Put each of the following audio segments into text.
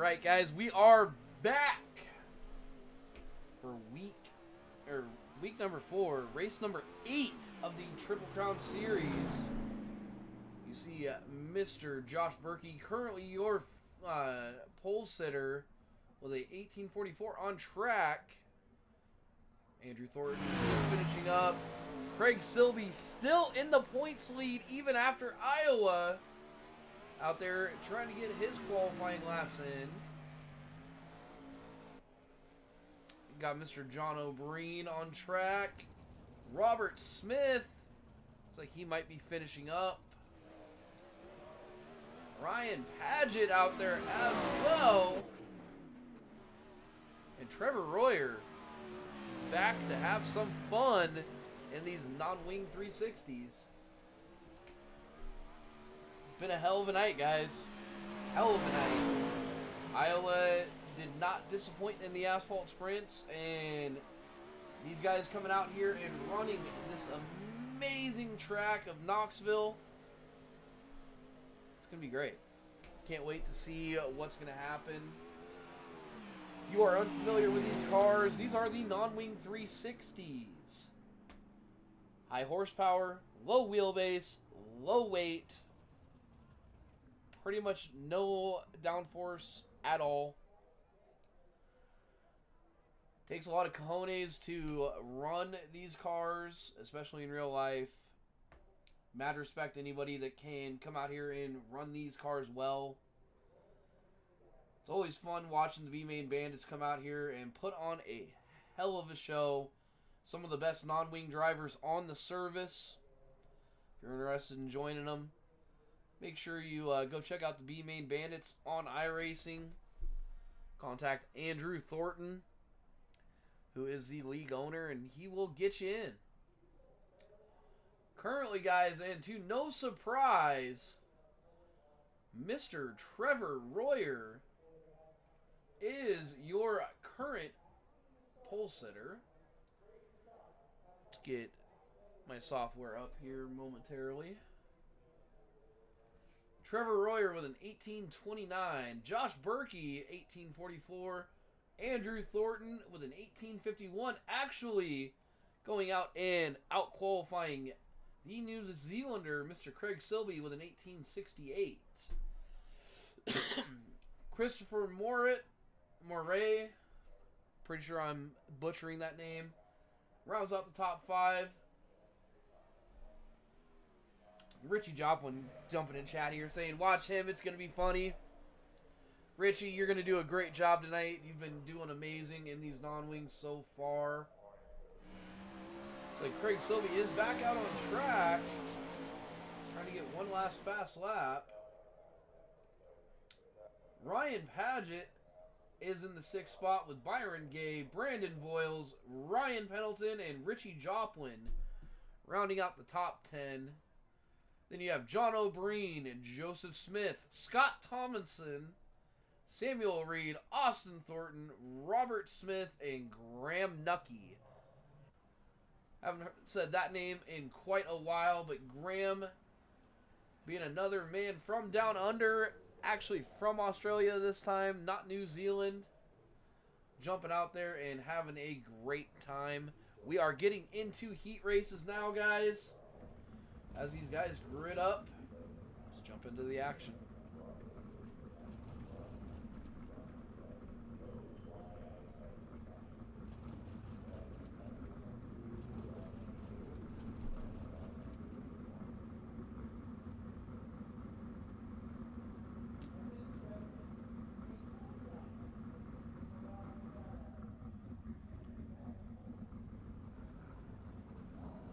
right, guys, we are back for week number 4, race number 8 of the Triple Crown Series. You see Mr. Josh Berkey, currently your pole sitter with a 1844 on track. Andrew Thornton is finishing up. Craig Silvey still in the points lead even after Iowa. Out there trying to get his qualifying laps in. Got Mr. John O'Brien on track. Robert Smith. Looks like he might be finishing up. Ryan Paget out there as well. And Trevor Royer back to have some fun in these non-wing 360s. Been a hell of a night, guys. Hell of a night. Iowa did not disappoint in the asphalt sprints, and these guys coming out here and running this amazing track of Knoxville. It's going to be great. Can't wait to see what's going to happen. If you are unfamiliar with these cars, these are the non-wing 360s. High horsepower, low wheelbase, low weight. Pretty much no downforce at all. Takes a lot of cojones to run these cars, especially in real life. Mad respect to anybody that can come out here and run these cars well. It's always fun watching the B-Main Bandits come out here and put on a hell of a show. Some of the best non-wing drivers on the service. If you're interested in joining them, make sure you go check out the B-Main Bandits on iRacing. Contact Andrew Thornton, who is the league owner, and he will get you in. Currently, guys, and to no surprise, Mr. Trevor Royer is your current pole sitter. Let's get my software up here momentarily. Trevor Royer with an 1829. Josh Berkey, 1844. Andrew Thornton with an 1851. Actually going out and out-qualifying the New Zealander, Mr. Craig Silvey, with an 1868. Christopher Moray, pretty sure I'm butchering that name, rounds out the top 5. Richie Joplin jumping in chat here saying, watch him, it's going to be funny. Richie, you're going to do a great job tonight. You've been doing amazing in these non-wings so far. So Craig Silvey is back out on track, trying to get one last fast lap. Ryan Paget is in the 6th spot with Byron Gay, Brandon Voiles, Ryan Pendleton, and Richie Joplin rounding out the top 10. Then you have John O'Brien and Joseph Smith, Scott Tomlinson, Samuel Reed, Austin Thornton, Robert Smith, and Graham Nucky. Haven't said that name in quite a while, but Graham, being another man from down under, actually from Australia this time, not New Zealand, jumping out there and having a great time. We are getting into heat races now, guys. As these guys grid up, let's jump into the action.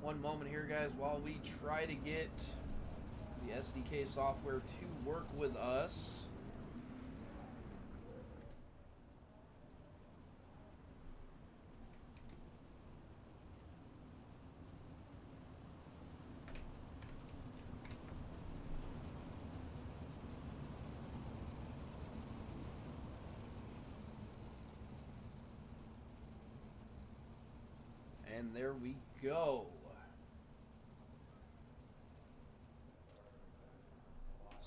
One moment here, guys, while we try to get the SDK software to work with us. And there we go.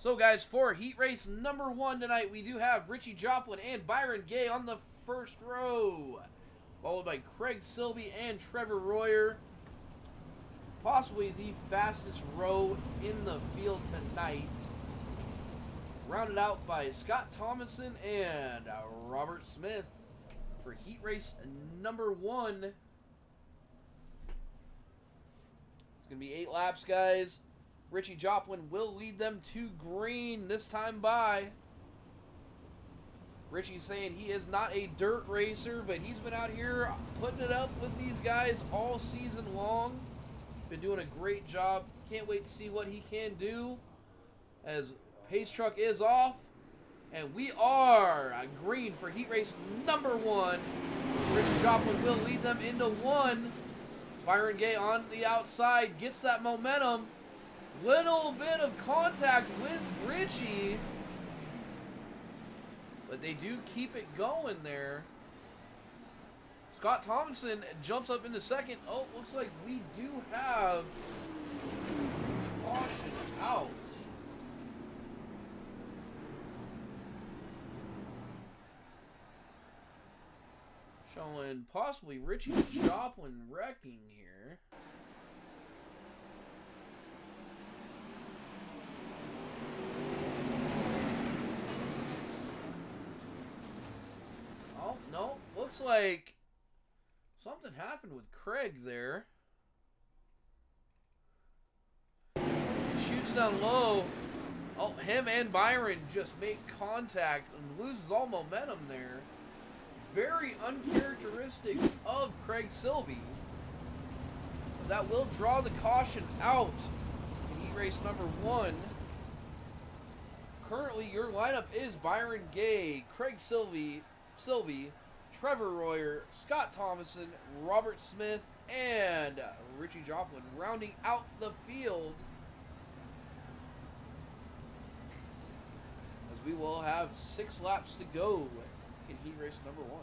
So, guys, for heat race number 1 tonight, we do have Richie Joplin and Byron Gay on the first row, followed by Craig Silvey and Trevor Royer. Possibly the fastest row in the field tonight. Rounded out by Scott Thomason and Robert Smith for heat race number 1. It's going to be 8 laps, guys. Richie Joplin will lead them to green this time by. Richie's saying he is not a dirt racer, but he's been out here putting it up with these guys all season long. Been doing a great job. Can't wait to see what he can do as Pace Truck is off. And we are green for heat race number 1. Richie Joplin will lead them into 1. Byron Gay on the outside gets that momentum. Little bit of contact with Richie, but they do keep it going there. Scott Thompson jumps up into second. Oh, looks like we do have caution out. Showing possibly Richie Joplin wrecking here. Oh, no. Looks like something happened with Craig there. Shoots down low. Oh, him and Byron just make contact and loses all momentum there. Very uncharacteristic of Craig Silvey. That will draw the caution out in heat race number 1. Currently, your lineup is Byron Gay, Craig Silvey, Trevor Royer, Scott Thomason, Robert Smith, and Richie Joplin rounding out the field. As we will have 6 laps to go in heat race number 1.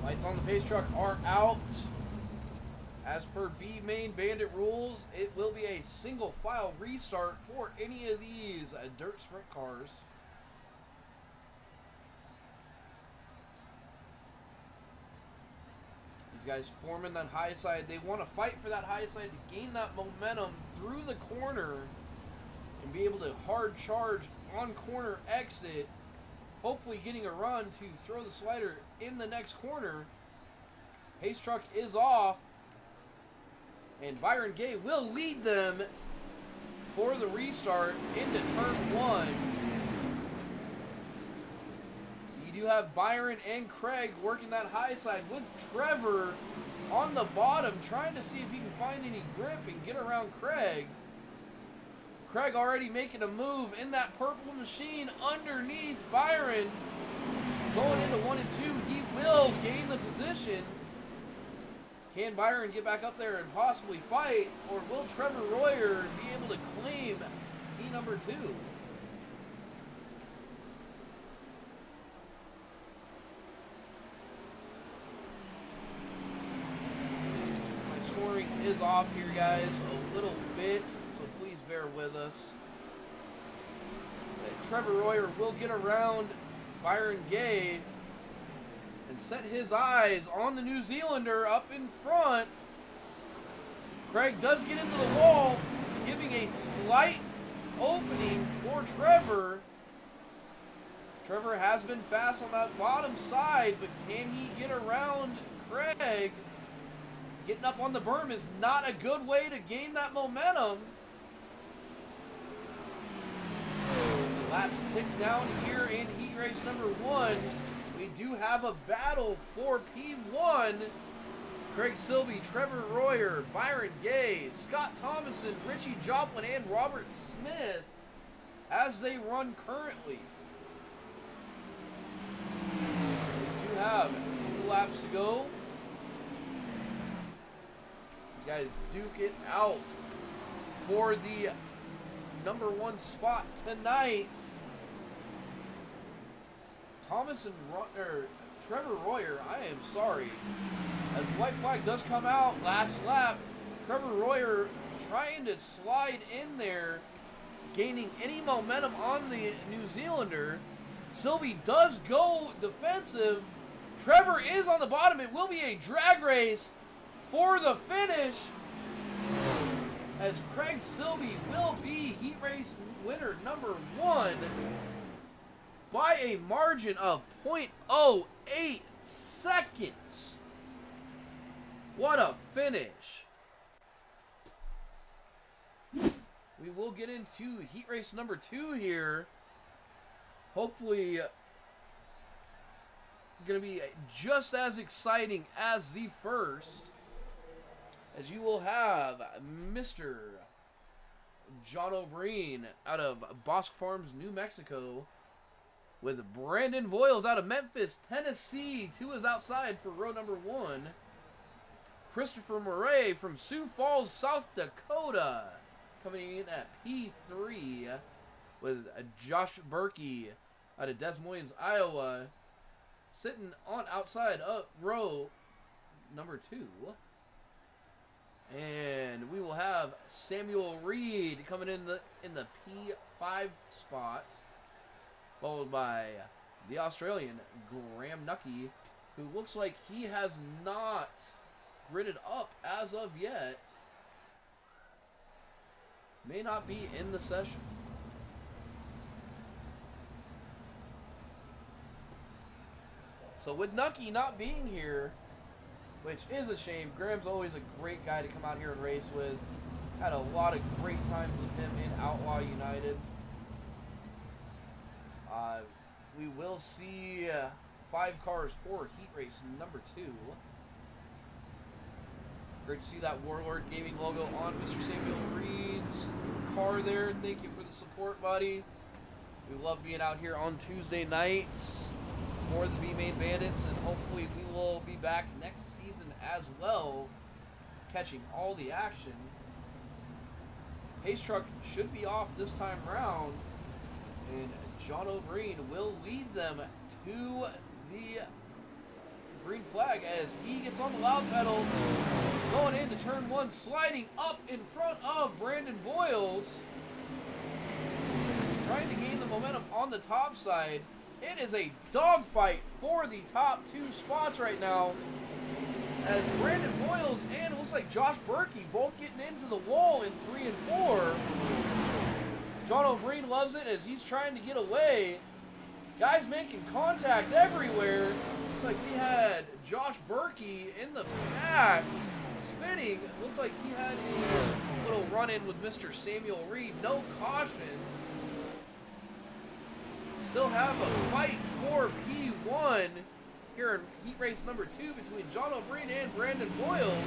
Lights on the pace truck are out. As per B Main Bandit rules, it will be a single file restart for any of these dirt sprint cars. These guys forming that high side. They want to fight for that high side to gain that momentum through the corner and be able to hard charge on corner exit. Hopefully getting a run to throw the slider in the next corner. Pace truck is off. And Byron Gay will lead them for the restart into turn 1. So you do have Byron and Craig working that high side with Trevor on the bottom, trying to see if he can find any grip and get around Craig. Craig already making a move in that purple machine underneath Byron. Going into 1 and 2, he will gain the position. Can Byron get back up there and possibly fight, or will Trevor Royer be able to claim number 2? My scoring is off here, guys, a little bit, so please bear with us. Trevor Royer will get around Byron Gay and set his eyes on the New Zealander up in front. Craig does get into the wall, giving a slight opening for Trevor. Trevor has been fast on that bottom side, but can he get around Craig? Getting up on the berm is not a good way to gain that momentum. So laps tick down here in heat race number 1. We do have a battle for P1. Craig Silvey, Trevor Royer, Byron Gay, Scott Thomason, Richie Joplin, and Robert Smith as they run currently. We do have 2 laps to go. guys duke it out for the #1 spot tonight. Thomas and Trevor Royer, I am sorry. As the white flag does come out last lap, Trevor Royer trying to slide in there, gaining any momentum on the New Zealander. Silby does go defensive. Trevor is on the bottom. It will be a drag race for the finish, as Craig Silby will be heat race winner #1 by a margin of 0.08 seconds. What a finish. We will get into heat race #2 here. Hopefully, going to be just as exciting as the first, as you will have Mr. John O'Brien out of Bosque Farms, New Mexico, with Brandon Voiles out of Memphis, Tennessee, to his outside for row #1. Christopher Murray from Sioux Falls, South Dakota, coming in at P3, with Josh Berkey out of Des Moines, Iowa, sitting on outside of row #2. And we will have Samuel Reed coming in the P5 spot, followed by the Australian Graham Nucky, who looks like he has not gridded up as of yet. May not be in the session. So with Nucky not being here, which is a shame, Graham's always a great guy to come out here and race with. Had a lot of great times with him in Outlaw United. We will see 5 cars for heat race #2. Great to see that Warlord Gaming logo on Mr. Samuel Reed's car there. Thank you for the support, buddy. We love being out here on Tuesday nights for the B-Main Bandits, and hopefully we will be back next season as well, catching all the action. Pace Truck should be off this time around, and John O'Brien will lead them to the green flag as he gets on the loud pedal, going into turn 1, sliding up in front of Brandon Voiles, trying to gain the momentum on the top side. It is a dogfight for the top 2 spots right now, as Brandon Voiles and it looks like Josh Berkey both getting into the wall in 3 and 4. John O'Brien loves it as he's trying to get away. Guys making contact everywhere. Looks like we had Josh Berkey in the back spinning. Looks like he had a little run-in with Mr. Samuel Reed. No caution. Still have a fight for P1 here in heat race #2 between John O'Brien and Brandon Voiles.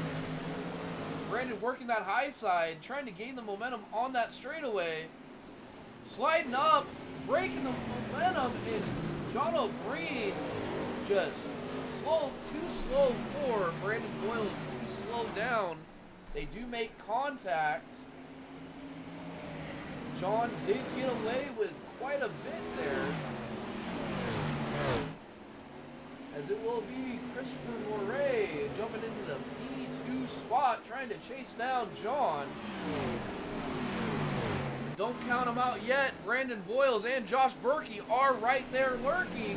Brandon working that high side, trying to gain the momentum on that straightaway. Sliding up, breaking the momentum, and John O'Brien just too slow for Brandon Voiles, too slow down. They do make contact. John did get away with quite a bit there, as it will be Christopher Murray jumping into the P2 spot, trying to chase down John. Don't count them out yet. Brandon Voiles and Josh Berkey are right there lurking.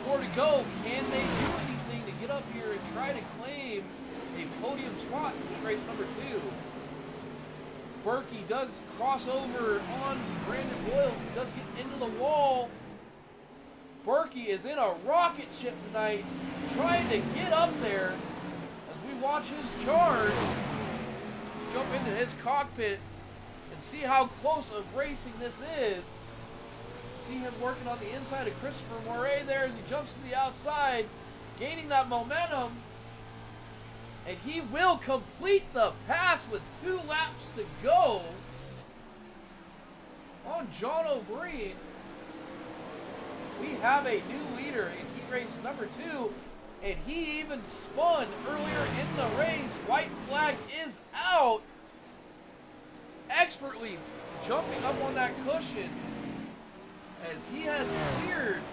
4 to go. Can they do anything to get up here and try to claim a podium spot in heat race #2? Berkey does cross over on Brandon Voiles. He does get into the wall. Berkey is in a rocket ship tonight, trying to get up there as we watch his charge. Jump into his cockpit and see how close of racing this is. See him working on the inside of Christopher Murray there as he jumps to the outside, gaining that momentum. And he will complete the pass with 2 laps to go on John O'Brien. We have a new leader in heat race #2. And he even spun earlier in the race. White flag is out. Expertly jumping up on that cushion as he has cleared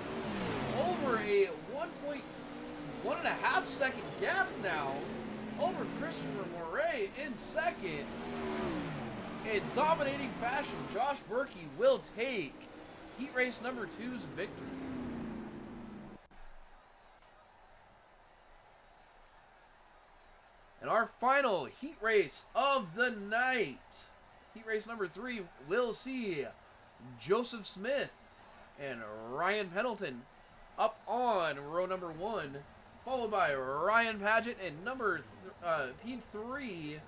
over a 1.5 second gap now over Christopher Morey in second. In dominating fashion, Josh Berkey will take heat race number 2's victory. And our final heat race of the night, heat race number 3, will see Joseph Smith and Ryan Pendleton up on row number 1, followed by Ryan Paget and P3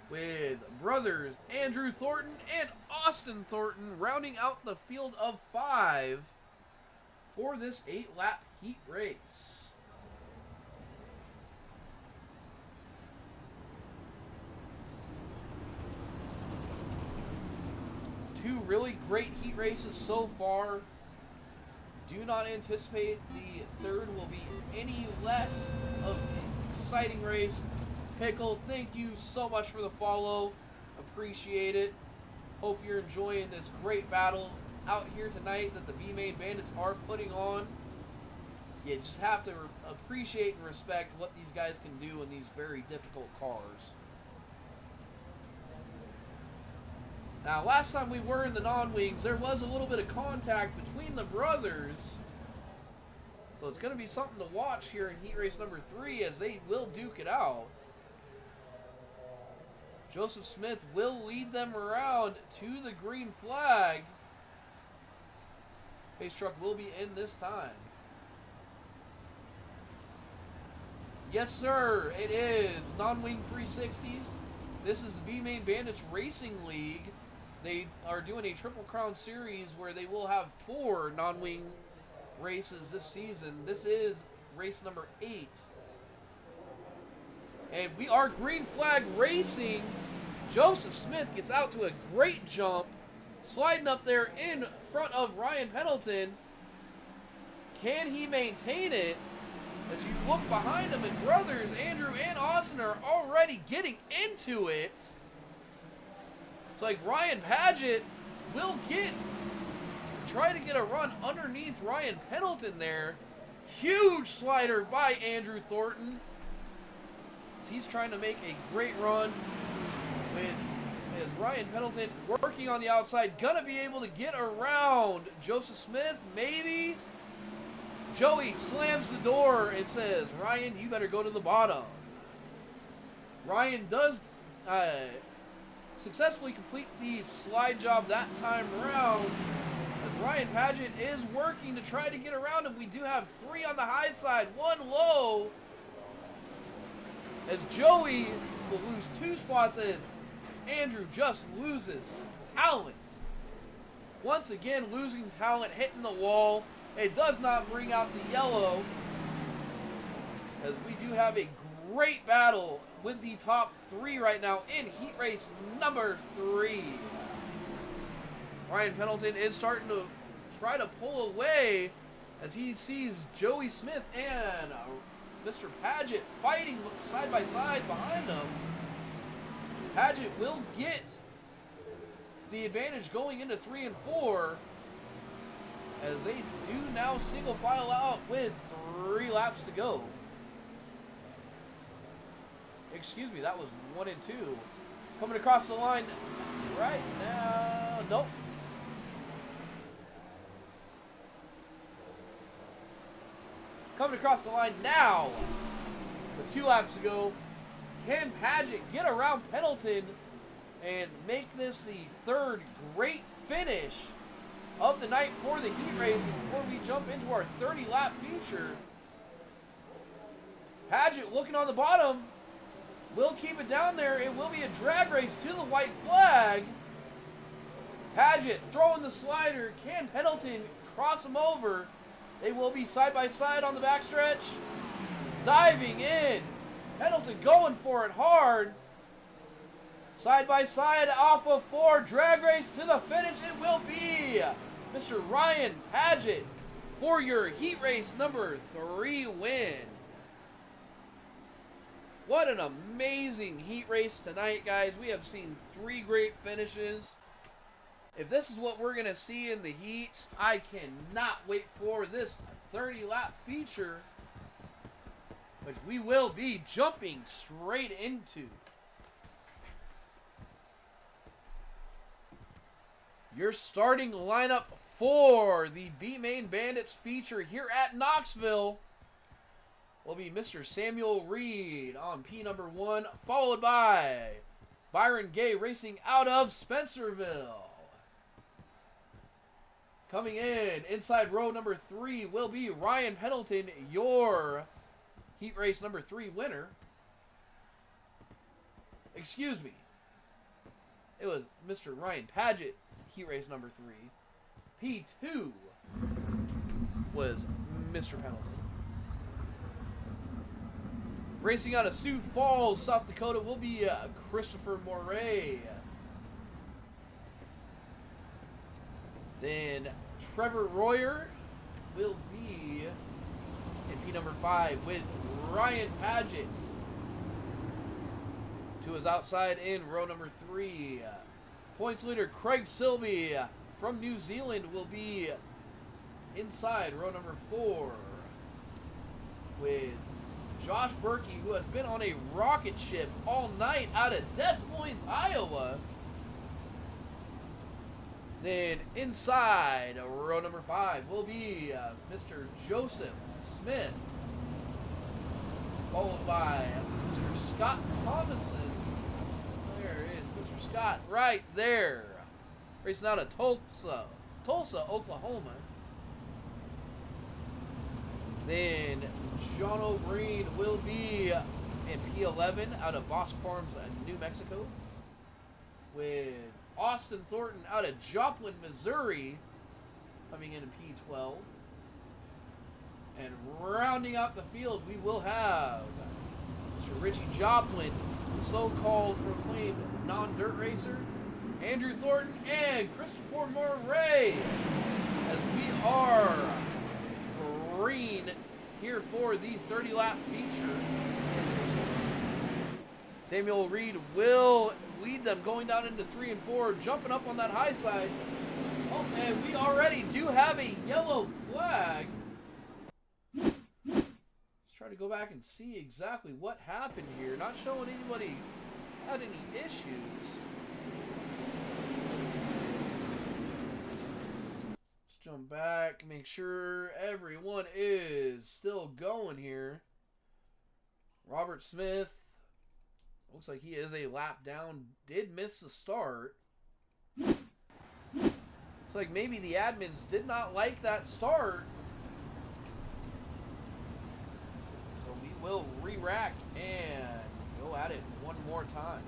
with brothers Andrew Thornton and Austin Thornton rounding out the field of 5 for this 8-lap heat race. Two really great heat races so far. Do not anticipate the third will be any less of an exciting race. Pickle, thank you so much for the follow. Appreciate it. Hope you're enjoying this great battle out here tonight that the B-Main Bandits are putting on. You just have to appreciate and respect what these guys can do in these very difficult cars. Now, last time we were in the non-wings, there was a little bit of contact between the brothers. So it's going to be something to watch here in heat race number 3 as they will duke it out. Joseph Smith will lead them around to the green flag. Pace truck will be in this time. Yes, sir, it is non-wing 360s. This is the B-Main Bandits Racing League. They are doing a Triple Crown Series where they will have 4 non-wing races this season. This is race number 8. And we are green flag racing. Joseph Smith gets out to a great jump, sliding up there in front of Ryan Pendleton. Can he maintain it? As you look behind him, and brothers Andrew and Austin are already getting into it. It's like Ryan Paget will try to get a run underneath Ryan Pendleton there. Huge slider by Andrew Thornton. He's trying to make a great run with Ryan Pendleton working on the outside. Gonna be able to get around Joseph Smith, maybe. Joey slams the door and says, Ryan, you better go to the bottom. Ryan does successfully complete the slide job that time around. As Ryan Paget is working to try to get around him. We do have 3 on the high side, 1 low. As Joey will lose 2 spots as Andrew just loses talent. Once again, losing talent, hitting the wall. It does not bring out the yellow, as we do have a great battle with the top 3 right now in heat race number 3. Ryan Pendleton is starting to try to pull away as he sees Joey Smith and Mr. Paget fighting side by side behind him. Paget will get the advantage going into 3 and 4. As they do now single file out with 3 laps to go. Excuse me, that was 1 and 2. Coming across the line right now. Nope. Coming across the line now with 2 laps to go. Can Paget get around Pendleton and make this the 3rd great finish of the night for the heat race? And before we jump into our 30-lap feature, Paget looking on the bottom, will keep it down there. It will be a drag race to the white flag. Paget throwing the slider. Can Pendleton cross him over? They will be side by side on the backstretch. Diving in. Pendleton going for it hard. Side by side off of 4. Drag race to the finish. It will be Mr. Ryan Paget for your heat race number 3 win. What an amazing heat race tonight, guys. We have seen 3 great finishes. If this is what we're going to see in the heat, I cannot wait for this 30-lap feature, which we will be jumping straight into. Your starting lineup for the B-Main Bandits feature here at Knoxville will be Mr. Samuel Reed on P number 1, followed by Byron Gay racing out of Spencerville. Coming in, inside row number 3 will be Ryan Pendleton, your heat race number 3 winner. Excuse me. It was Mr. Ryan Paget, heat race number 3. P2 was Mr. Pendleton. Racing out of Sioux Falls, South Dakota will be Christopher Moray. Then Trevor Royer will be in P number 5 with Ryan Paget. To his outside in row number 3. Points leader Craig Silby from New Zealand will be inside row number 4 with Josh Berkey, who has been on a rocket ship all night out of Des Moines, Iowa. Then inside row number 5 will be Mr. Joseph Smith, followed by Mr. Scott Thomason. There is Mr. Scott right there, racing out of Tulsa, Oklahoma. Then John O'Brien will be in P11 out of Bosque Farms, New Mexico, with Austin Thornton out of Joplin, Missouri, coming in P12. And rounding out the field, we will have Mr. Richie Joplin, the so-called proclaimed non-dirt racer, Andrew Thornton, and Christopher Moray, as we are green here for the 30-lap feature. Samuel Reed will lead them going down into 3 and 4, jumping up on that high side. Oh, and we already do have a yellow flag. Let's try to go back and see exactly what happened here. Not showing anybody had any issues. Let's jump back, make sure everyone is still going here. Robert Smith, looks like he is a lap down, did miss the start. Looks like maybe the admins did not like that start. So we will re-rack and go at it one more time.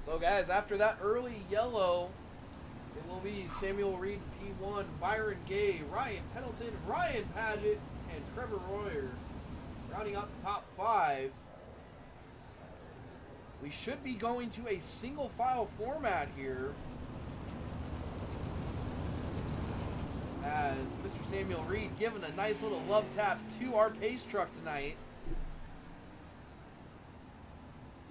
So guys, after that early yellow, it will be Samuel Reed P1, Byron Gay, Ryan Pendleton, Ryan Paget, and Trevor Royer rounding out the top 5. We should be going to a single file format here, as Mr. Samuel Reed giving a nice little love tap to our pace truck tonight.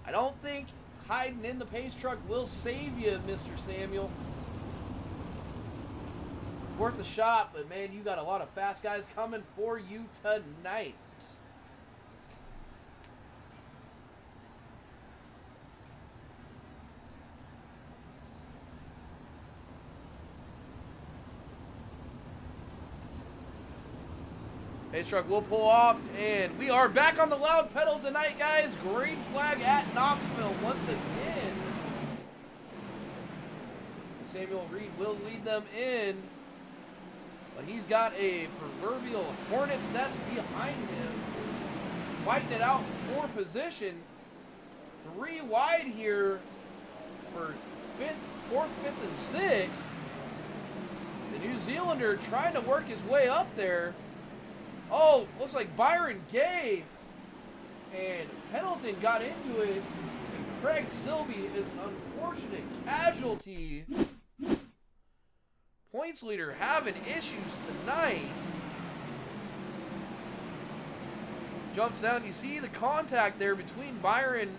I don't think hiding in the pace truck will save you, Mr. Samuel. Worth a shot, but man, you got a lot of fast guys coming for you tonight. Pace truck will pull off, and we are back on the loud pedal tonight, guys. Green flag at Knoxville once again. Samuel Reed will lead them in. But he's got a proverbial hornet's nest behind him, fighting it out for position. 3 wide here for 4th, 5th, and 6th. The New Zealander trying to work his way up there. Oh, looks like Byron Gay and Pendleton got into it. And Craig Silby is an unfortunate casualty. Points leader having issues tonight. Jumps down. You see the contact there between Byron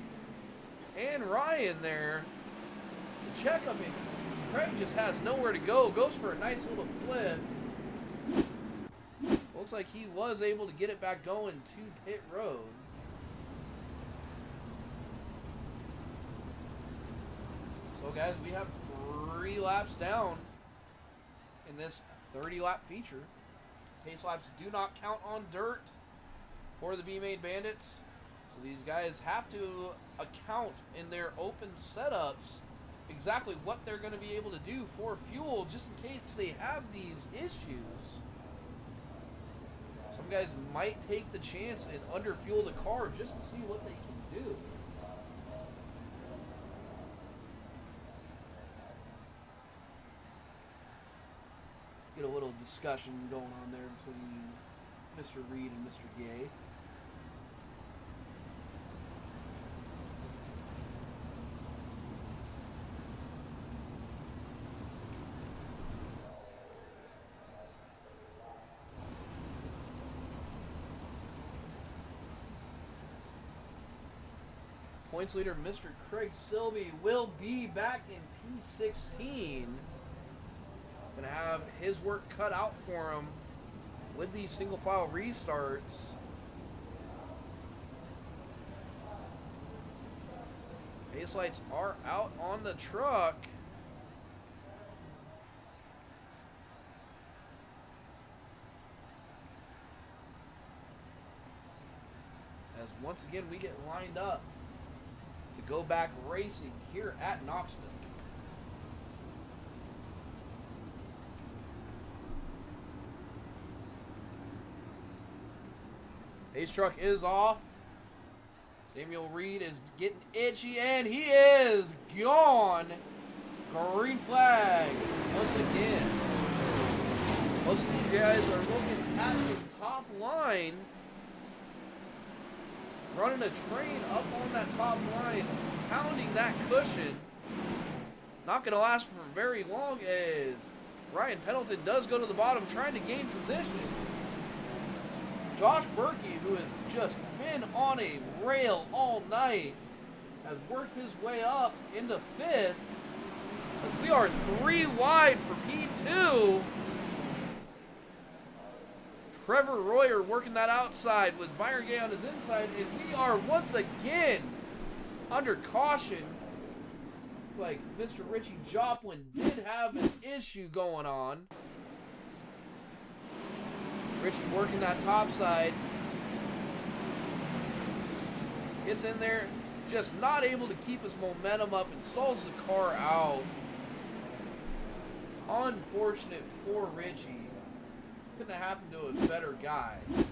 and Ryan there. The check up in. Craig just has nowhere to go. Goes for a nice little flip. Looks like he was able to get it back going to pit road. So guys, we have 3 laps down in this 30-lap feature. Pace laps do not count on dirt for the B-Main Bandits. So these guys have to account in their open setups exactly what they're going to be able to do for fuel, just in case they have these issues. Some guys might take the chance and underfuel the car just to see what they can do. Get a little discussion going on there between Mr. Reed and Mr. Gay. Points leader Mr. Craig Silby will be back in P16. Gonna have his work cut out for him with these single file restarts. Base lights are out on the truck. As once again we get lined up to go back racing here at Knoxville. Ace truck is off. Samuel Reed is getting itchy, and he is gone. Green flag once again. Most of these guys are looking at the top line, running a train up on that top line, pounding that cushion. Not going to last for very long as Ryan Pendleton does go to the bottom, trying to gain position. Josh Berkey, who has just been on a rail all night, has worked his way up into 5th. As we are 3 wide for P2. Trevor Royer working that outside with Byron Gay on his inside, and we are once again under caution. Like Mr. Richie Joplin did have an issue going on. Richie working that top side. Gets in there, just not able to keep his momentum up and stalls the car out. Unfortunate for Richie. Couldn't have happened to a better guy. It's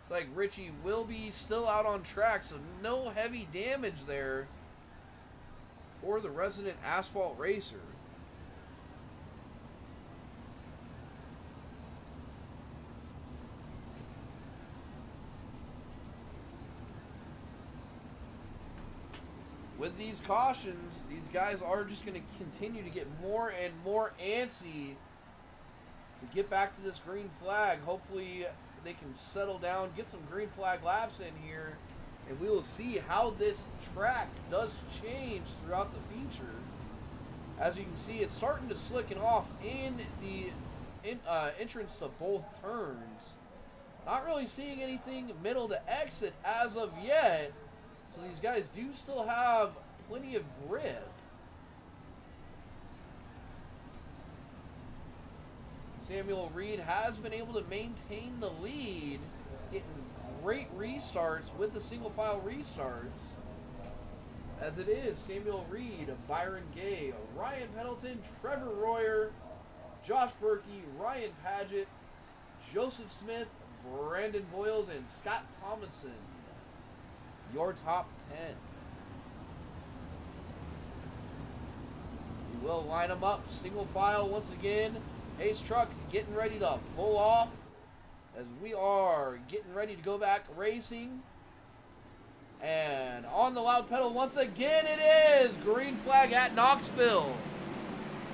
like Richie will be still out on track, so no heavy damage there for the resident asphalt racer. With these cautions, these guys are just going to continue to get more and more antsy to get back to this green flag. Hopefully they can settle down, get some green flag laps in here, and we will see how this track does change throughout the feature. As you can see, it's starting to slicken off in the entrance to both turns. Not really seeing anything middle to exit as of yet. So these guys do still have plenty of grip. Samuel Reed has been able to maintain the lead, getting great restarts with the single file restarts. as it is Samuel Reed, Byron Gay, Ryan Pendleton, Trevor Royer, Josh Berkey, Ryan Paget, Joseph Smith, Brandon Voiles, and Scott Thomason. Your top 10. We will line them up single file once again. Pace truck getting ready to pull off as we are getting ready to go back racing. And on the loud pedal once again it is green flag at Knoxville.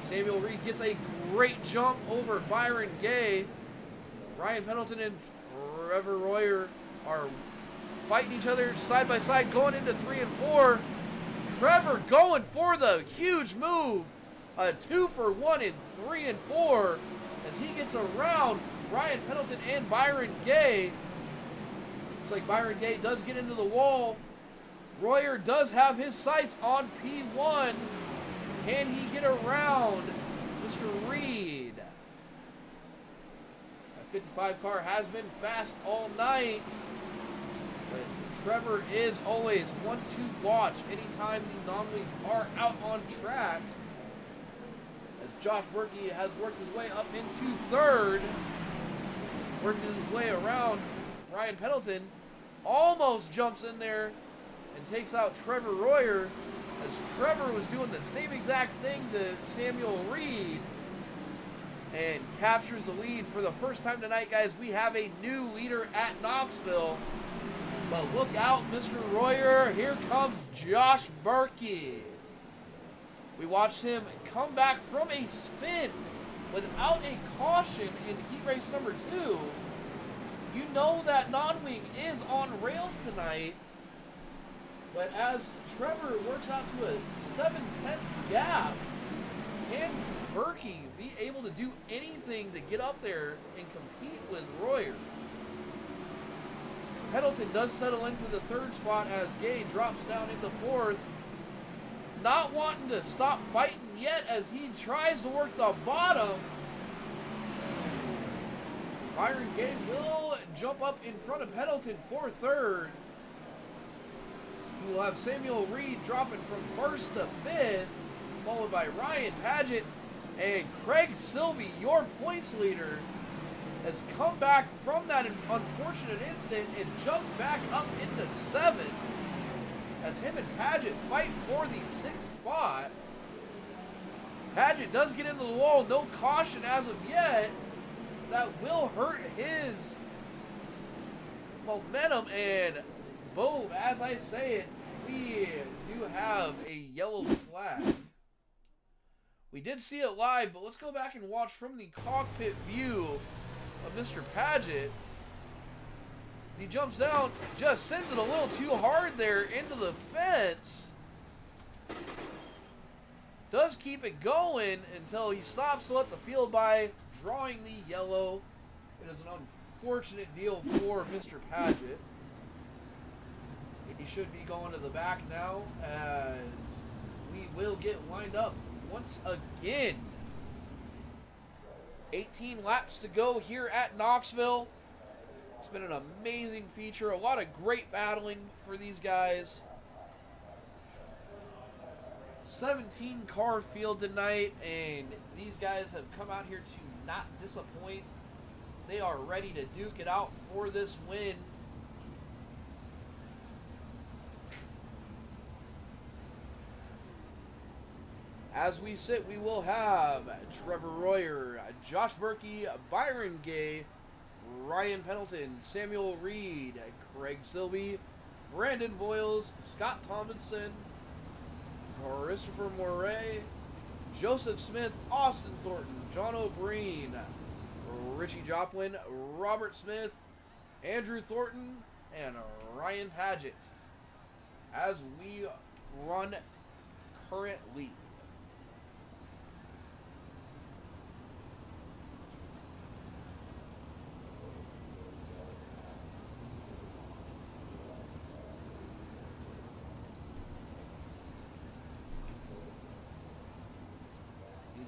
Samuel Reed gets a great jump over Byron Gay. Ryan Pendleton and Trevor Royer are fighting each other side by side going into 3 and 4. Trevor going for the huge move. A 2-for-1 in 3 and 4 as he gets around Ryan Pendleton and Byron Gay. Looks like Byron Gay does get into the wall. Royer does have his sights on P1. Can he get around Mr. Reed? That 55 car has been fast all night. But Trevor is always one to watch anytime the non-wings are out on track. As Josh Berkey has worked his way up into third. Working his way around Ryan Pendleton. Almost jumps in there and takes out Trevor Royer. As Trevor was doing the same exact thing to Samuel Reed. And captures the lead for the first time tonight, guys. We have a new leader at Knoxville. But look out, Mr. Royer. Here comes Josh Berkey. We watched him come back from a spin without a caution in heat race number 2. You know that non-wing is on rails tonight. But as Trevor works out to a 7/10 gap, can Berkey be able to do anything to get up there and compete with Royer? Pendleton does settle into the 3rd spot as Gay drops down into 4th. Not wanting to stop fighting yet as he tries to work the bottom. Byron Gay will jump up in front of Pendleton for 3rd. We will have Samuel Reed dropping from 1st to 5th, followed by Ryan Paget and Craig Silvey, your points leader, has come back from that unfortunate incident and jumped back up into 7th as him and Paget fight for the 6th spot. Paget does get into the wall, no caution as of yet. That will hurt his momentum, and boom, as I say it, we do have a yellow flag. We did see it live, but let's go back and watch from the cockpit view of Mr. Paget. He jumps down, just sends it a little too hard there into the fence. Does keep it going until he stops to let the field by, drawing the yellow. It is an unfortunate deal for Mr. Paget. He should be going to the back now as we will get lined up once again. 18 laps to go here at Knoxville. It's been an amazing feature. A lot of great battling for these guys. 17 car field tonight, and these guys have come out here to not disappoint. They are ready to duke it out for this win. As we sit, we will have Trevor Royer, Josh Berkey, Byron Gay, Ryan Pendleton, Samuel Reed, Craig Silvey, Brandon Voiles, Scott Thompson, Christopher Moray, Joseph Smith, Austin Thornton, John O'Brien, Richie Joplin, Robert Smith, Andrew Thornton, and Ryan Paget as we run currently.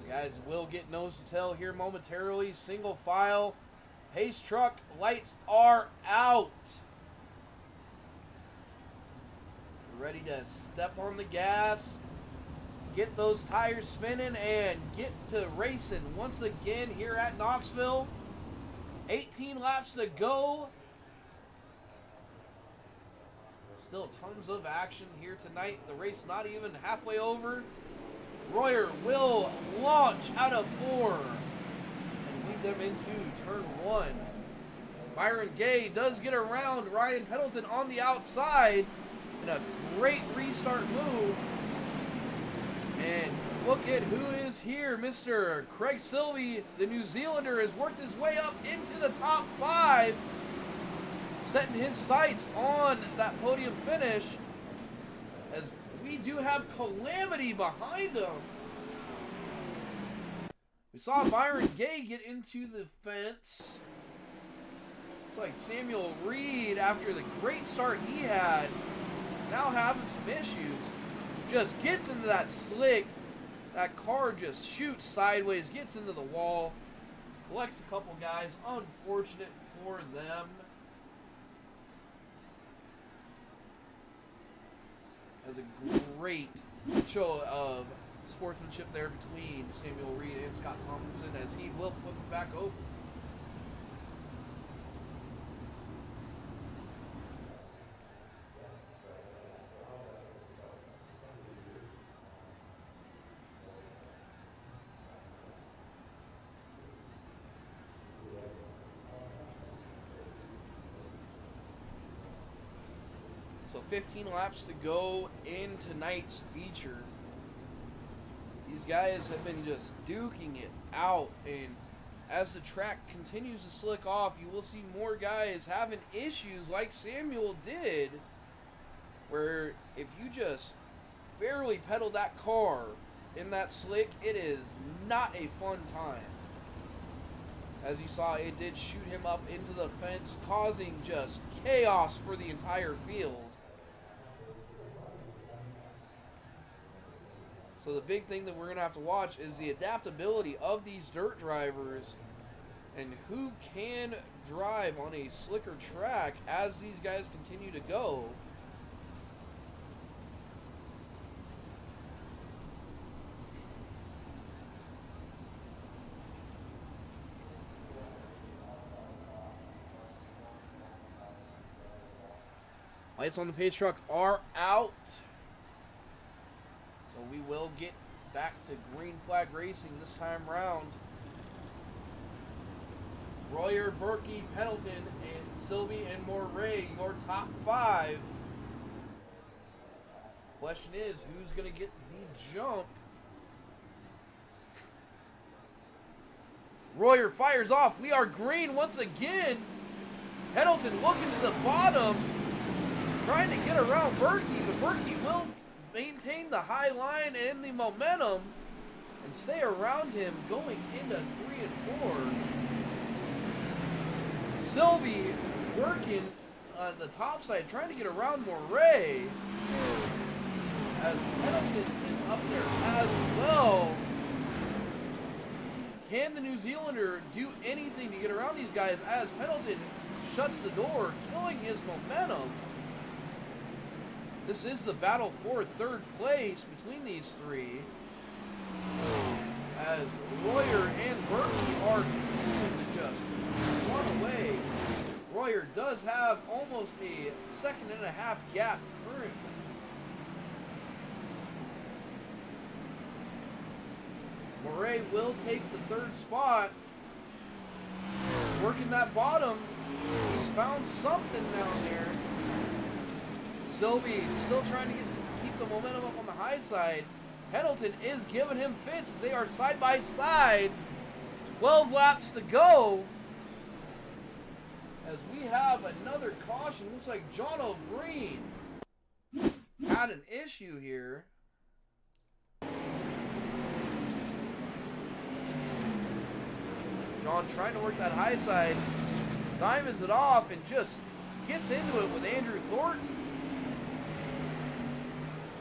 Guys will get nose to tail here momentarily. Single file. Pace truck lights are out. ready to step on the gas, get those tires spinning, and get to racing once again here at Knoxville. 18 laps to go. Still tons of action here tonight. The race not even halfway over. Royer will launch out of 4 and lead them into turn 1. Byron Gay does get around Ryan Pendleton on the outside in a great restart move. And look at who is here. Mr. Craig Silvey, the New Zealander, has worked his way up into the top 5, setting his sights on that podium finish, as we do have Calamity behind him. We saw Byron Gay get into the fence. It's like Samuel Reed, after the great start he had, now having some issues. Just gets into that slick. That car just shoots sideways, gets into the wall, collects a couple guys. Unfortunate for them. That was a great show of sportsmanship there between Samuel Reed and Scott Tomlinson, as he will flip it back over. So 15 laps to go in tonight's feature. These guys have been just duking it out, and as the track continues to slick off, you will see more guys having issues like Samuel did, where if you just barely pedal that car in that slick, it is not a fun time. As you saw, it did shoot him up into the fence, causing just chaos for the entire field. So the big thing that we're going to have to watch is the adaptability of these dirt drivers and who can drive on a slicker track as these guys continue to go. Lights on the Pace truck are out. So we will get back to green flag racing this time round. Royer, Berkey, Pendleton, and Silvey and Moray, your top 5. Question is, who's going to get the jump? Royer fires off. We are green once again. Pendleton looking to the bottom, trying to get around Berkey, but Berkey will maintain the high line and the momentum and stay around him going into 3 and 4. Silvey working on the top side, trying to get around Moray, as Pendleton is up there as well. Can the New Zealander do anything to get around these guys, as Pendleton shuts the door, killing his momentum? This is the battle for 3rd place between these 3, as Royer and Berkey are going to just run away. Royer does have almost a 1.5-second gap currently. Moray will take the 3rd spot. Working that bottom. He's found something down there. Silvey still trying to keep the momentum up on the high side. Pendleton is giving him fits as they are side by side. 12 laps to go. As we have another caution. Looks like John O'Green had an issue here. John trying to work that high side. Diamonds it off and just gets into it with Andrew Thornton.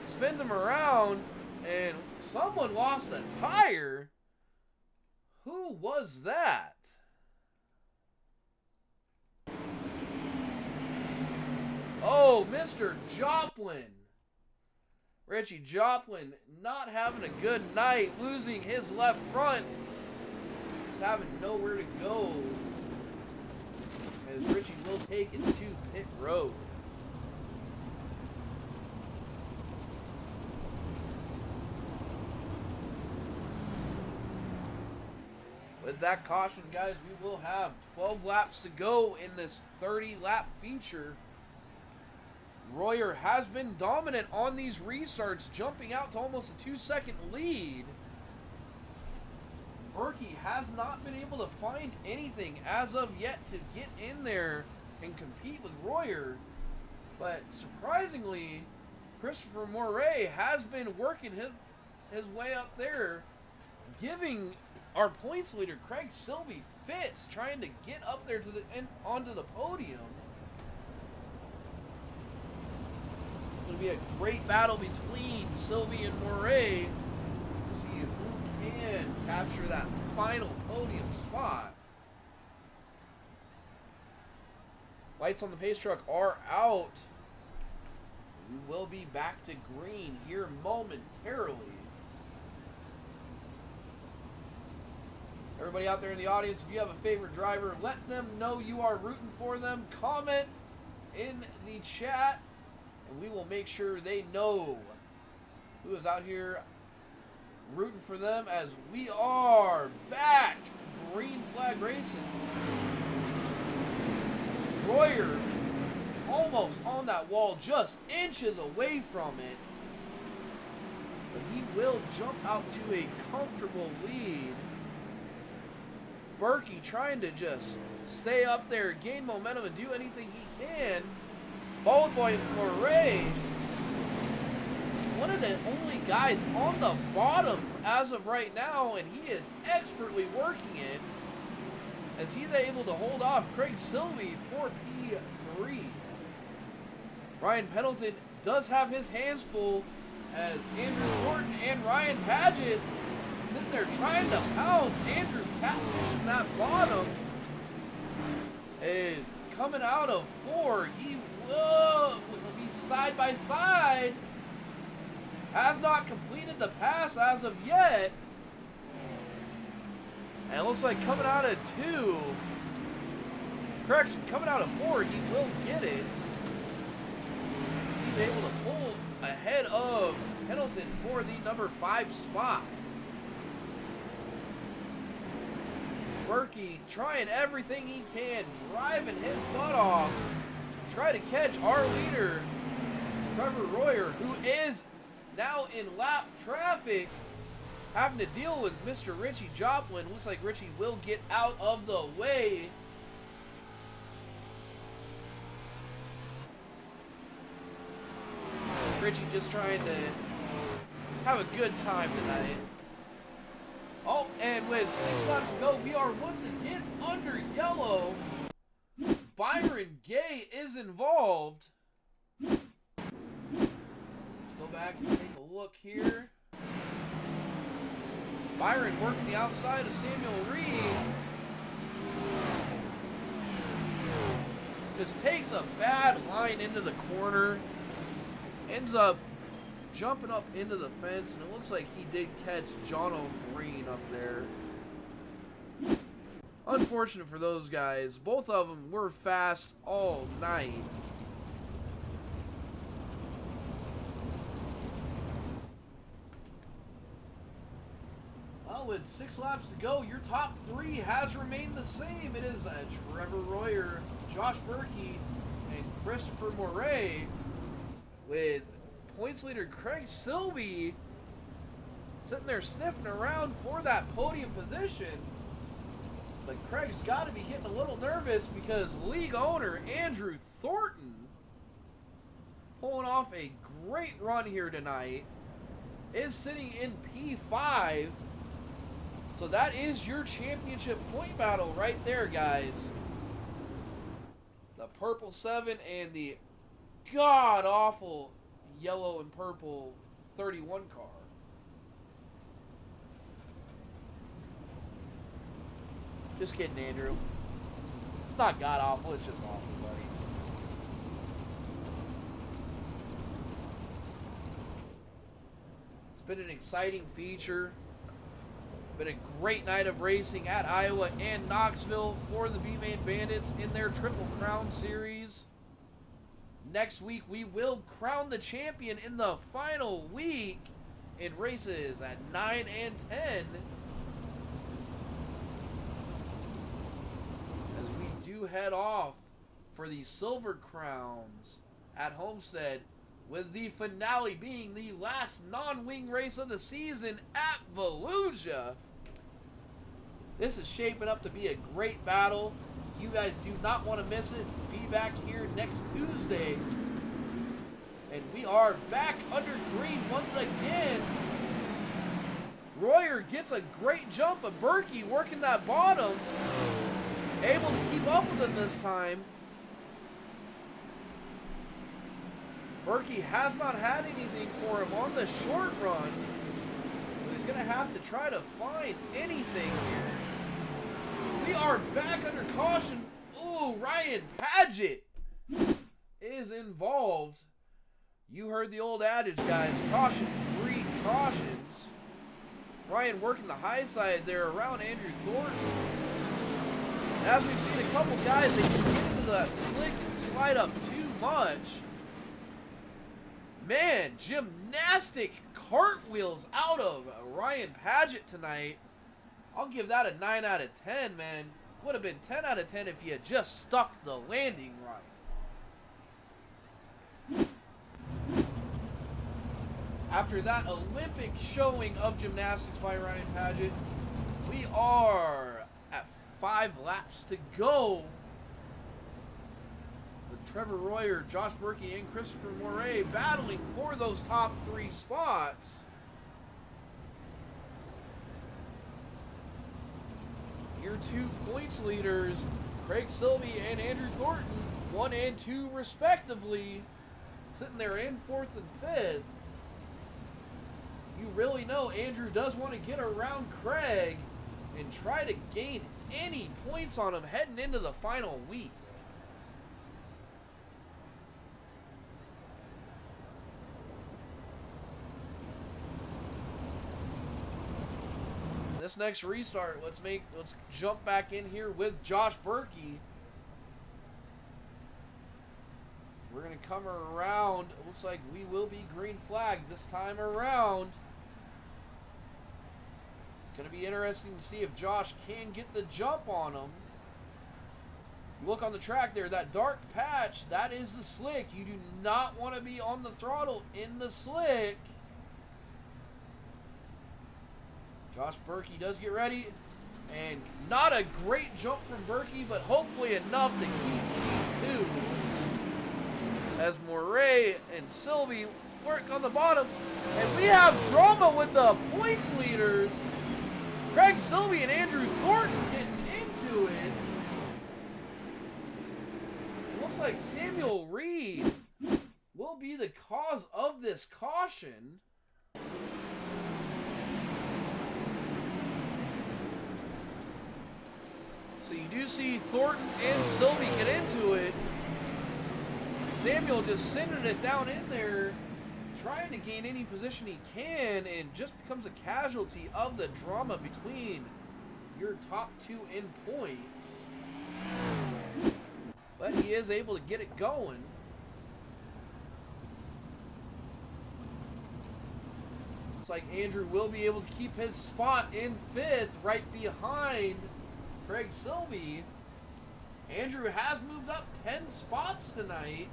Spins him around, and someone lost a tire. Who was that? Oh, Mr. Joplin. Richie Joplin not having a good night, losing his left front. Just having nowhere to go. As Richie will take it to pit road. With that caution, guys, we will have 12 laps to go in this 30-lap feature. Royer has been dominant on these restarts, jumping out to almost a 2-second lead. Berkey has not been able to find anything as of yet to get in there and compete with Royer. But surprisingly, Christopher Moray has been working his way up there, giving our points leader, Craig Silvey, fits, trying to get up there to the onto the podium. It's going to be a great battle between Silvey and Moray to see who can capture that final podium spot. Lights on the pace truck are out. We will be back to green here momentarily. Everybody out there in the audience, if you have a favorite driver, let them know you are rooting for them. Comment in the chat, and we will make sure they know who is out here rooting for them as we are back. Green flag racing. Royer almost on that wall, just inches away from it. But he will jump out to a comfortable lead. Berkey trying to just stay up there, gain momentum, and do anything he can. Followed by Moray, one of the only guys on the bottom as of right now, and he is expertly working it as he's able to hold off Craig Silvey for P3. Ryan Pendleton does have his hands full as Andrew Thornton and Ryan Paget sitting there trying to pounce. Andrew Catfish in that bottom is coming out of 4. He will be side by side. Has not completed the pass as of yet. And it looks like coming out of 2. Correction, coming out of 4, he will get it. He's able to pull ahead of Pendleton for the number 5 spot. Berkey trying everything he can, driving his butt off, try to catch our leader, Trevor Royer, who is now in lap traffic, having to deal with Mr. Richie Joplin. Looks like Richie will get out of the way. Richie just trying to have a good time tonight. Oh, and with 6 laps to go, we are once again under yellow. Byron Gay is involved. Let's go back and take a look here. Byron working the outside of Samuel Reed. Just takes a bad line into the corner. Ends up jumping up into the fence, and it looks like he did catch John O'Green up there. Unfortunate for those guys. Both of them were fast all night. Well, with 6 laps to go, your top 3 has remained the same. It is Trevor Royer, Josh Berkey, and Christopher Moray, with points leader Craig Silvey sitting there sniffing around for that podium position. But Craig's got to be getting a little nervous because league owner Andrew Thornton, pulling off a great run here tonight, is sitting in P5. So that is your championship point battle right there, guys. The purple 7 and the god-awful yellow and purple 31 car. Just kidding, Andrew. It's not god-awful, it's just awful, buddy. been an exciting feature. Been a great night of racing at Iowa and Knoxville for the B-Main Bandits in their Triple Crown Series. Next week, we will crown the champion in the final week in races at 9 and 10. As we do head off for the Silver Crowns at Homestead, with the finale being the last non-wing race of the season at Volusia. This is shaping up to be a great battle. You guys do not want to miss it. Be back here next Tuesday. And we are back under green once again. Royer gets a great jump, but Berkey working that bottom. Able to keep up with him this time. Berkey has not had anything for him on the short run. So he's going to have to try to find anything here. We are back under caution. Ooh, Ryan Paget is involved. You heard the old adage, guys. Cautions breed cautions. Ryan working the high side there around Andrew Thornton. As we've seen a couple guys, they can get into that slick and slide up too much. Man, gymnastic cartwheels out of Ryan Paget tonight. I'll give that a 9 out of 10, man. Would have been 10 out of 10 if you had just stuck the landing right. After that Olympic showing of gymnastics by Ryan Paget, we are at 5 laps to go. With Trevor Royer, Josh Berkey, and Christopher Moray battling for those top 3 spots. Your 2 points leaders, Craig Silvey and Andrew Thornton, 1 and 2 respectively, sitting there in 4th and 5th. You really know Andrew does want to get around Craig and try to gain any points on him heading into the final week. This next restart, let's jump back in here with Josh Berkey. We're going to come around. It looks like we will be green flag this time around. Going to be interesting to see if Josh can get the jump on him. Look on the track there, that dark patch, that is the slick. You do not want to be on the throttle in the slick. Josh Berkey does get ready, and not a great jump from Berkey, but hopefully enough to keep P2. As Moray and Silvey work on the bottom, and we have drama with the points leaders. Craig Silvey and Andrew Thornton getting into it. It looks like Samuel Reed will be the cause of this caution. So you do see Thornton and Silvey get into it. Samuel just sending it down in there, trying to gain any position he can, and just becomes a casualty of the drama between your top 2 in points. But he is able to get it going. Looks like Andrew will be able to keep his spot in 5th, right behind Craig Silvey. Andrew has moved up 10 spots tonight.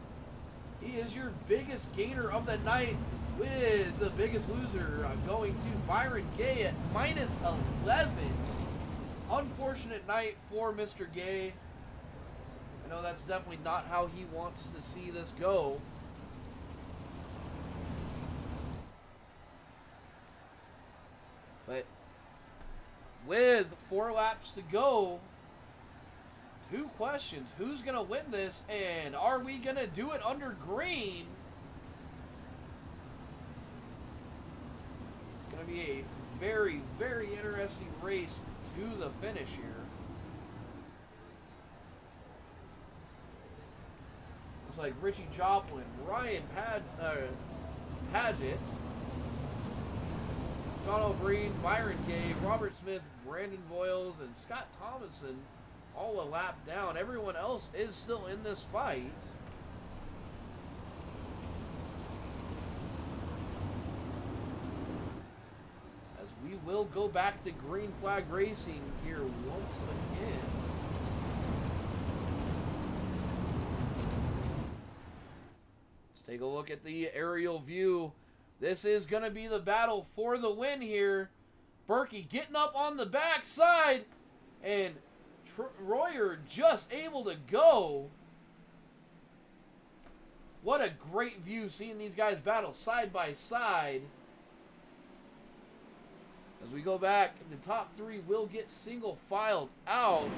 He is your biggest gainer of the night, with the biggest loser going to Byron Gay at minus 11. Unfortunate night for Mr. Gay. I know that's definitely not how he wants to see this go. But with 4 laps to go, 2 questions. Who's going to win this, and are we going to do it under green? It's going to be a very, very interesting race to the finish here. Looks like Richie Joplin, Ryan Paget, John O'Brien, Byron Gay, Robert Smith, Brandon Voiles, and Scott Thomason all a lap down. Everyone else is still in this fight. As we will go back to green flag racing here once again. Let's take a look at the aerial view. This is going to be the battle for the win here. Berkey getting up on the backside, and Royer just able to go. What a great view seeing these guys battle side by side. As we go back, the top three will get single filed out.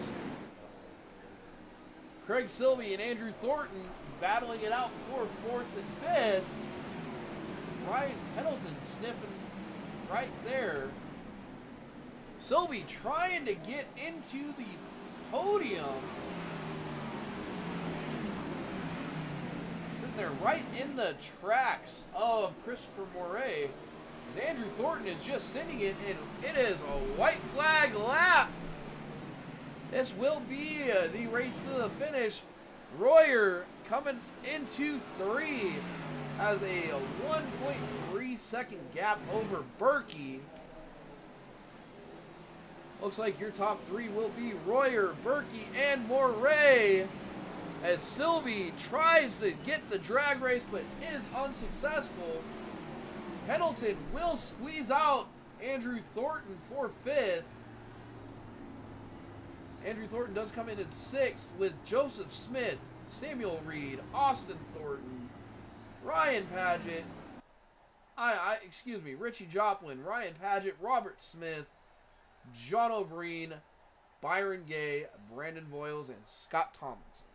Craig Silvey and Andrew Thornton battling it out for 4th and 5th. Ryan Pendleton sniffing right there. Silvey trying to get into the podium. Sitting there right in the tracks of Christopher Moret. As Andrew Thornton is just sending it, and it is a white flag lap. This will be the race to the finish. Royer coming into 3 has a 1.3 second gap over Berkey. Looks like your top 3 will be Royer, Berkey, and Moret. As Silvey tries to get the drag race but is unsuccessful. Pendleton will squeeze out Andrew Thornton for 5th. Andrew Thornton does come in at 6th with Joseph Smith, Samuel Reed, Austin Thornton, Ryan Paget, Richie Joplin, Ryan Paget, Robert Smith, John O'Brien, Byron Gay, Brandon Voiles, and Scott Thompson.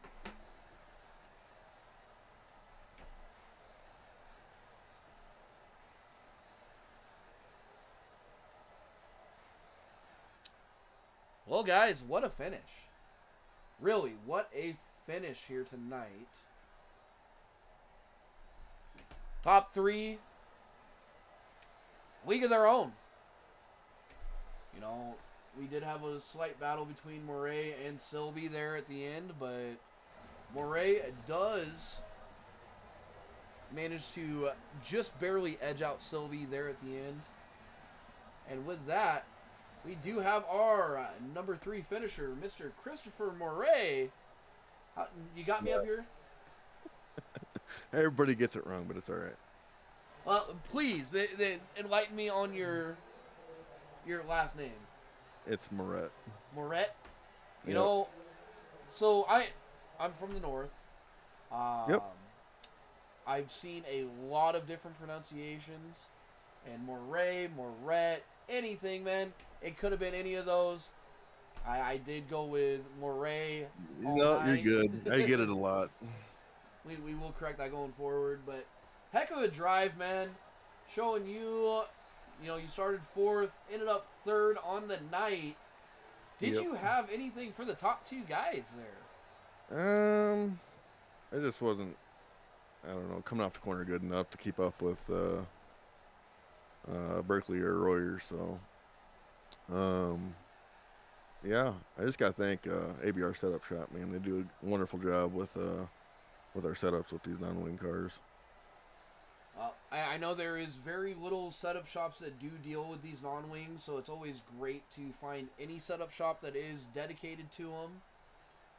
Well, guys, what a finish. Really, what a finish here tonight. Top 3, league of their own. You know, we did have a slight battle between Moret and Silvey there at the end, but Moret does manage to just barely edge out Silvey there at the end. And with that, we do have our number 3 finisher, Mr. Christopher Moret. You got me up here? Everybody gets it wrong, but it's all right. Well, please, enlighten me on your last name. It's Moret. Moret? You know, so I'm from the north. Yep. I've seen a lot of different pronunciations. And Moret, anything, man. It could have been any of those. I did go with Moret. No, you're good. I get it a lot. We will correct that going forward. But heck of a drive, man. Showing you, you started 4th, ended up 3rd on the night. Did you have anything for the top 2 guys there? I just wasn't, I don't know, coming off the corner good enough to keep up with Berkeley or Royer, so yeah, I just gotta thank ABR Setup Shop, man. They do a wonderful job with our setups with these non-wing cars. I know there is very little setup shops that do deal with these non-wings, so it's always great to find any setup shop that is dedicated to them.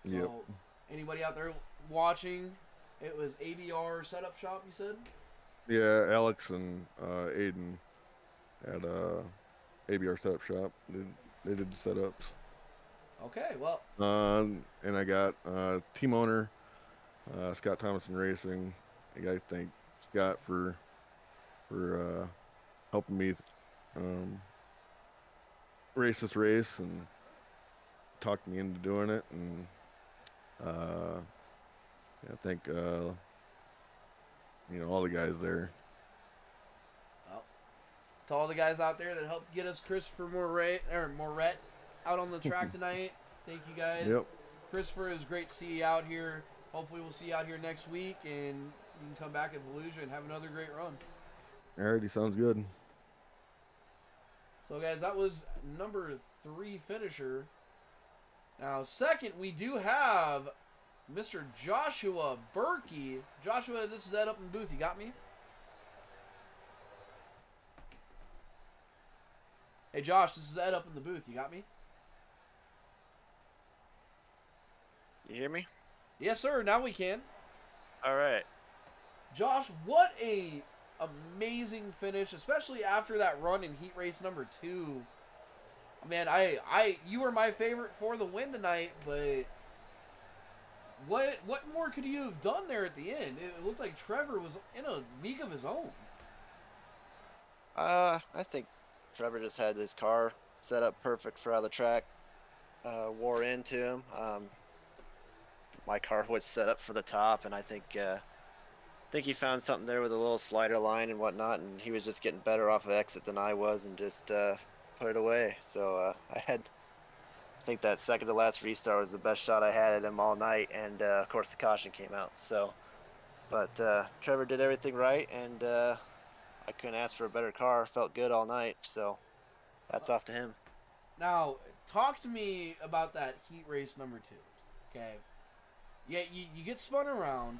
So anybody out there watching, it was ABR Setup Shop, you said? Yeah, Alex and Aiden at ABR Setup Shop. They did the setups. Okay, well. And I got team owner Scott Thomason Racing. I got to thank Scott for helping me race this race and talked me into doing it. And I think all the guys there. Well, to all the guys out there that helped get us Christopher Moret out on the track tonight, thank you guys. Yep. Christopher, it was great to see you out here. Hopefully we'll see you out here next week, and you can come back at Volusia and have another great run. Alrighty, sounds good. So, guys, that was number 3 finisher. Now, second, we do have Mr. Joshua Berkey. Joshua, this is Ed up in the booth. You got me? Hey, Josh, this is Ed up in the booth. You got me? You hear me? Yes, sir. Now we can. All right. Josh, what a amazing finish, especially after that run in heat race number 2. Man, you were my favorite for the win tonight, but what more could you have done there at the end? It looked like Trevor was in a league of his own. I think Trevor just had his car set up perfect for how the track wore into him. My car was set up for the top, and I think he found something there with a little slider line and whatnot, and he was just getting better off of exit than I was, and just put it away. So I think that second to last restart was the best shot I had at him all night, and of course the caution came out. So, but Trevor did everything right, and I couldn't ask for a better car. Felt good all night, so that's off to him. Now, talk to me about that heat race number 2. Okay, yeah, you get spun around,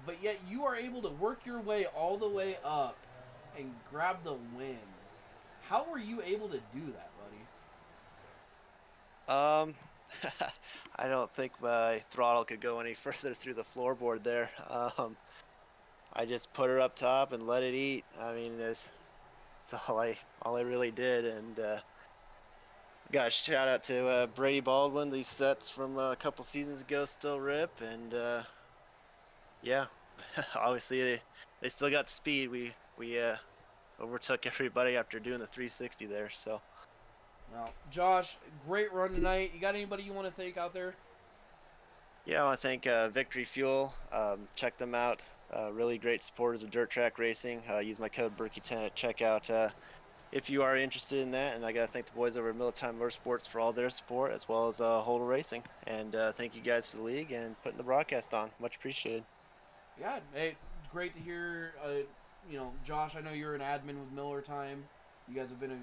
but yet you are able to work your way all the way up and grab the win. How were you able to do that, buddy? I don't think my throttle could go any further through the floorboard there. I just put her up top and let it eat. I mean, it's all I really did. And got a shout out to Brady Baldwin. These sets from a couple seasons ago still rip, and yeah, obviously they still got the speed. We overtook everybody after doing the 360 there. So. Well, Josh, great run tonight. You got anybody you want to thank out there? Yeah, I want to thank Victory Fuel. Check them out. Really great supporters of dirt track racing. Use my code Berkey10 at checkout if you are interested in that. And I got to thank the boys over at Militime Motorsports for all their support, as well as Holder Racing. And thank you guys for the league and putting the broadcast on. Much appreciated. Yeah, hey, great to hear. Josh, I know you're an admin with Miller Time. You guys have been a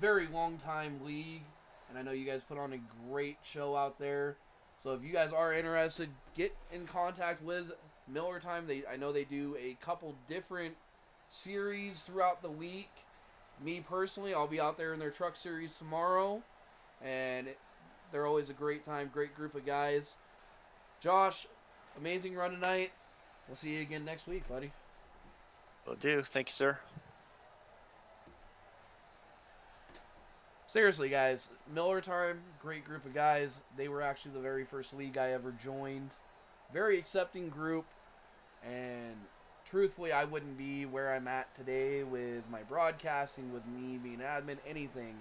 very long time league, and I know you guys put on a great show out there. So if you guys are interested, get in contact with Miller Time. I know they do a couple different series throughout the week. Me personally, I'll be out there in their truck series tomorrow, and they're always a great time, great group of guys. Josh, amazing run tonight. We'll see you again next week, buddy. Will do. Thank you, sir. Seriously, guys, Miller Time, great group of guys. They were actually the very first league I ever joined. Very accepting group, and truthfully, I wouldn't be where I'm at today with my broadcasting, with me being admin, anything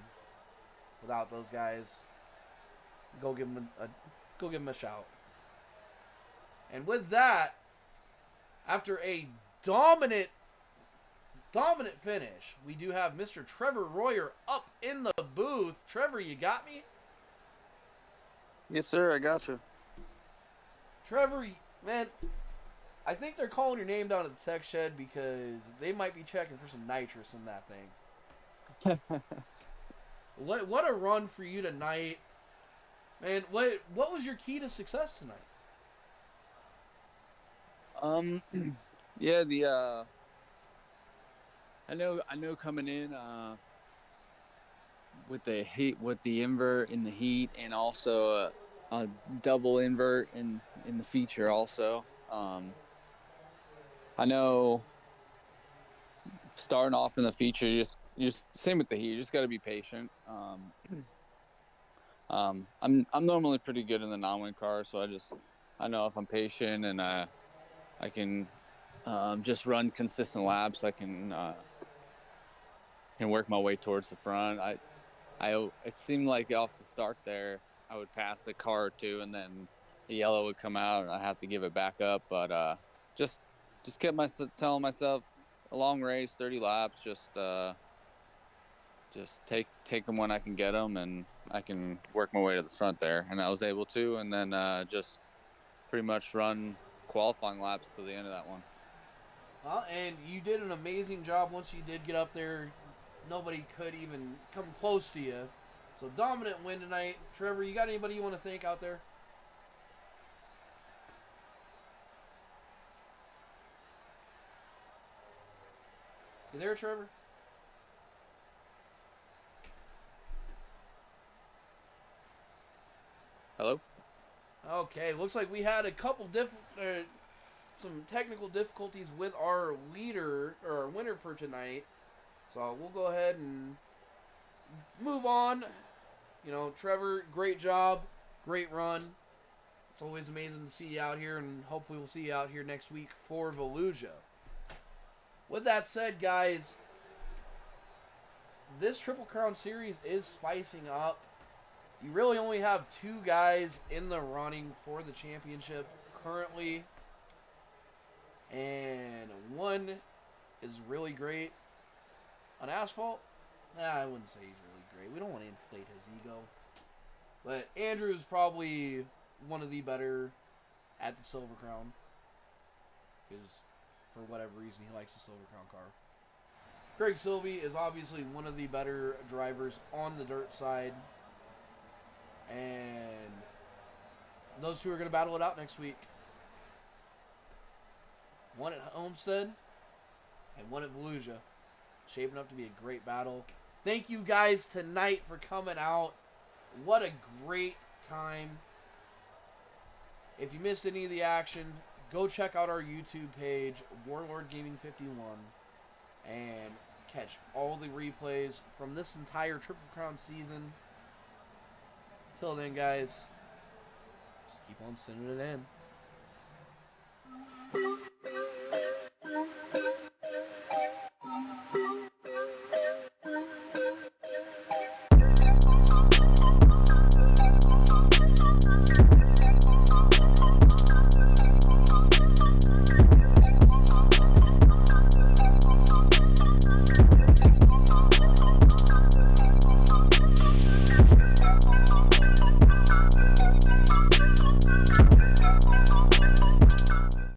without those guys. Go give them a shout. And with that, after a dominant finish, we do have Mr. Trevor Royer up in the booth. Trevor, you got me? Yes, sir. I got you. Trevor, man, I think they're calling your name down at the tech shed because they might be checking for some nitrous in that thing. What a run for you tonight. Man, what was your key to success tonight? Yeah, I know coming in with the invert in the heat, and also a double invert in the feature also. I know starting off in the feature, just same with the heat, you just got to be patient. I'm normally pretty good in the non-wing car, so I know if I'm patient and I can just run consistent laps, I can work my way towards the front. It seemed like off the start there, I would pass the car or two, and then the yellow would come out, and I have to give it back up. But just kept telling myself, a long race, 30 laps, just take them when I can get them, and I can work my way to the front there. And I was able to, and then just pretty much run qualifying laps to the end of that one. Well, and you did an amazing job once you did get up there nobody could even come close to you. So dominant win tonight. Trevor, you got anybody you want to thank out there? You there, Trevor? Hello? Okay, looks like we had a couple some technical difficulties with our leader or our winner for tonight. So we'll go ahead and move on. You know, Trevor, great job, great run. It's always amazing to see you out here, and hopefully we'll see you out here next week for Volusia. With that said, guys, this Triple Crown Series is spicing up. You really only have 2 guys in the running for the championship currently. And one is really great on asphalt. I wouldn't say he's really great. We don't want to inflate his ego. But Andrew is probably one of the better at the Silver Crown. Because for whatever reason he likes the Silver Crown car. Craig Silvey is obviously one of the better drivers on the dirt side. And those 2 are going to battle it out next week. One at Homestead and one at Volusia. Shaping up to be a great battle. Thank you guys tonight for coming out. What a great time. If you missed any of the action, go check out our YouTube page, Warlord Gaming 51, and catch all the replays from this entire Triple Crown season. Till then, guys, just keep on sending it in.